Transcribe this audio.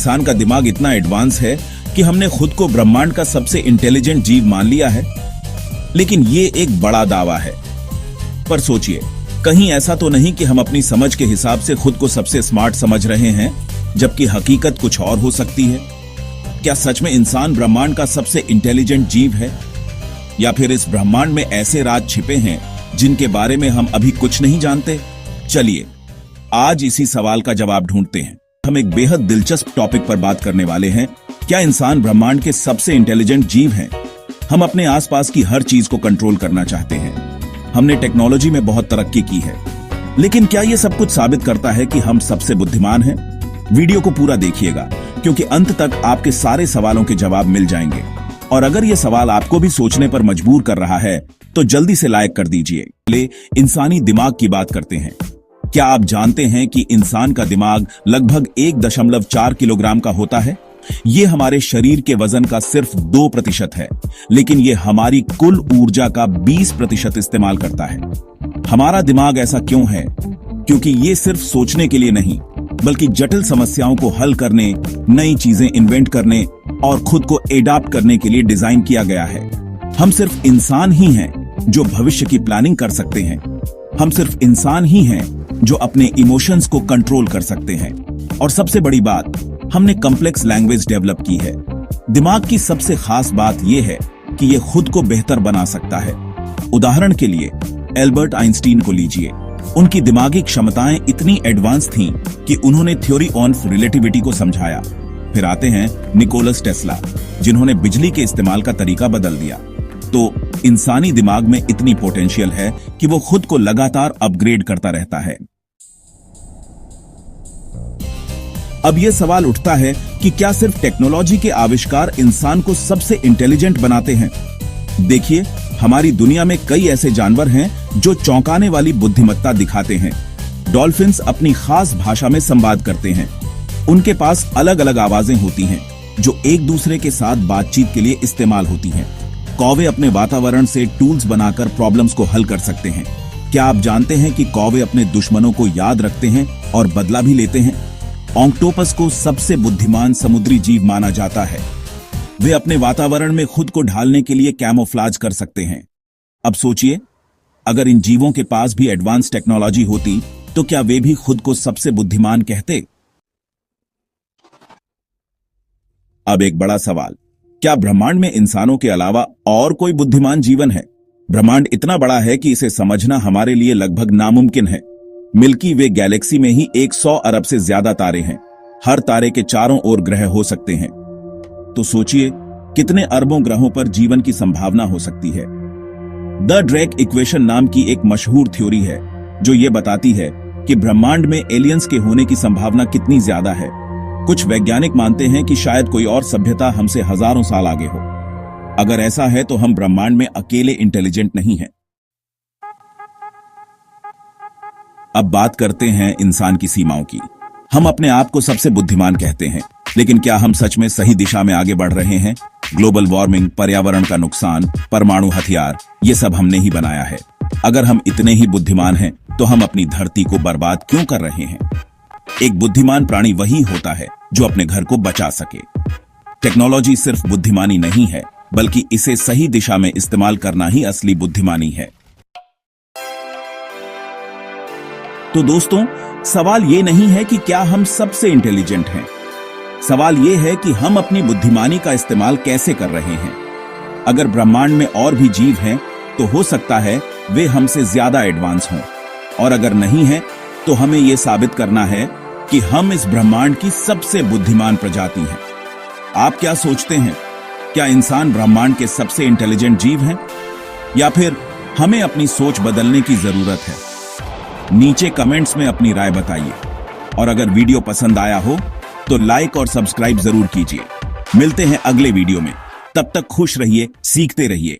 इंसान का दिमाग इतना एडवांस है कि हमने खुद को ब्रह्मांड का सबसे इंटेलिजेंट जीव मान लिया है? लेकिन ये एक बड़ा दावा है। पर सोचिए, कहीं ऐसा तो नहीं कि हम अपनी समझ के हिसाब से खुद को सबसे स्मार्ट समझ रहे हैं, जबकि हकीकत कुछ और हो सकती है? क्या सच में इंसान ब्रह्मांड का सबसे इंटेलिजेंट जीव है, या फिर इस ब्रह्मांड में ऐसे राज छिपे हैं जिनके बारे में हम अभी कुछ नहीं जानते? चलिए आज इसी सवाल का जवाब ढूंढते हैं। हम एक बेहद दिलचस्प टॉपिक पर बात करने वाले हैं। क्या इंसान ब्रह्मांड के सबसे इंटेलिजेंट जीव हैं? हम अपने आसपास की हर चीज को कंट्रोल करना चाहते हैं। हमने टेक्नोलॉजी में बहुत तरक्की की है, लेकिन क्या यह सब कुछ साबित करता है कि हम सबसे बुद्धिमान हैं? वीडियो को पूरा देखिएगा, क्योंकि अंत तक आपके सारे सवालों के जवाब मिल जाएंगे। और अगर यह सवाल आपको भी सोचने पर मजबूर कर रहा है तो जल्दी से लाइक कर दीजिए। ले इंसानी दिमाग की बात करते हैं। क्या आप जानते हैं कि इंसान का दिमाग लगभग 1.4 किलोग्राम का होता है? ये हमारे शरीर के वजन का सिर्फ 2% है, लेकिन ये हमारी कुल ऊर्जा का 20% इस्तेमाल करता है। हमारा दिमाग ऐसा क्यों है? क्योंकि ये सिर्फ सोचने के लिए नहीं, बल्कि जटिल समस्याओं को हल करने, नई चीजें इन्वेंट करने और खुद को एडाप्ट करने के लिए डिजाइन किया गया है। हम सिर्फ इंसान ही हैं जो भविष्य की प्लानिंग कर सकते हैं। हम सिर्फ इंसान ही हैं जो अपने इमोशंस को कंट्रोल कर सकते हैं। और सबसे बड़ी बात, हमने कॉम्प्लेक्स लैंग्वेज डेवलप की है। दिमाग की सबसे खास बात यह है कि यह खुद को बेहतर बना सकता है। उदाहरण के लिए एल्बर्ट आइंस्टीन को लीजिए। उनकी दिमागी क्षमताएं इतनी एडवांस थीं कि उन्होंने थ्योरी ऑफ रिलेटिविटी को समझाया। फिर आते हैं निकोलस टेस्ला, जिन्होंने बिजली के इस्तेमाल का तरीका बदल दिया। तो इंसानी दिमाग में इतनी पोटेंशियल है कि वो खुद को लगातार अपग्रेड करता रहता है। अब यह सवाल उठता है कि क्या सिर्फ टेक्नोलॉजी के आविष्कार इंसान को सबसे इंटेलिजेंट बनाते हैं? देखिए, हमारी दुनिया में कई ऐसे जानवर हैं जो चौंकाने वाली बुद्धिमत्ता दिखाते हैं। डॉल्फिन्स अपनी खास भाषा में संवाद करते हैं। उनके पास अलग अलग आवाजें होती हैं जो एक दूसरे के साथ बातचीत के लिए इस्तेमाल होती हैं। कौवे अपने वातावरण से टूल्स बनाकर प्रॉब्लम्स को हल कर सकते हैं। क्या आप जानते हैं कि कौवे अपने दुश्मनों को याद रखते हैं और बदला भी लेते हैं? ऑक्टोपस को सबसे बुद्धिमान समुद्री जीव माना जाता है। वे अपने वातावरण में खुद को ढालने के लिए कैमोफ्लाज कर सकते हैं। अब सोचिए, अगर इन जीवों के पास भी एडवांस टेक्नोलॉजी होती तो क्या वे भी खुद को सबसे बुद्धिमान कहते? अब एक बड़ा सवाल, क्या ब्रह्मांड में इंसानों के अलावा और कोई बुद्धिमान जीवन है? ब्रह्मांड इतना बड़ा है कि इसे समझना हमारे लिए लगभग नामुमकिन है। मिल्की वे गैलेक्सी में ही 100 अरब से ज्यादा तारे हैं। हर तारे के चारों ओर ग्रह हो सकते हैं। तो सोचिए, कितने अरबों ग्रहों पर जीवन की संभावना हो सकती है। द ड्रेक इक्वेशन नाम की एक मशहूर थ्योरी है जो ये बताती है कि ब्रह्मांड में एलियंस के होने की संभावना कितनी ज्यादा है। कुछ वैज्ञानिक मानते हैं कि शायद कोई और सभ्यता हमसे हजारों साल आगे हो। अगर ऐसा है तो हम ब्रह्मांड में अकेले इंटेलिजेंट नहीं हैं। अब बात करते हैं इंसान की सीमाओं की। हम अपने आप को सबसे बुद्धिमान कहते हैं, लेकिन क्या हम सच में सही दिशा में आगे बढ़ रहे हैं? ग्लोबल वार्मिंग, पर्यावरण का नुकसान, परमाणु हथियार, ये सब हमने ही बनाया है। अगर हम इतने ही बुद्धिमान हैं तो हम अपनी धरती को बर्बाद क्यों कर रहे हैं? एक बुद्धिमान प्राणी वही होता है जो अपने घर को बचा सके। टेक्नोलॉजी सिर्फ बुद्धिमानी नहीं है, बल्कि इसे सही दिशा में इस्तेमाल करना ही असली बुद्धिमानी है। तो दोस्तों, सवाल ये नहीं है कि क्या हम सबसे इंटेलिजेंट हैं। सवाल ये है कि हम अपनी बुद्धिमानी का इस्तेमाल कैसे कर रहे हैं। अगर ब्रह्मांड में और भी जीव हैं तो हो सकता है वे हमसे ज्यादा एडवांस हों, और अगर नहीं है तो हमें यह साबित करना है कि हम इस ब्रह्मांड की सबसे बुद्धिमान प्रजाति हैं। आप क्या सोचते हैं? क्या इंसान ब्रह्मांड के सबसे इंटेलिजेंट जीव हैं, या फिर हमें अपनी सोच बदलने की जरूरत है? नीचे कमेंट्स में अपनी राय बताइए, और अगर वीडियो पसंद आया हो तो लाइक और सब्सक्राइब जरूर कीजिए। मिलते हैं अगले वीडियो में। तब तक खुश रहिए, सीखते रहिए।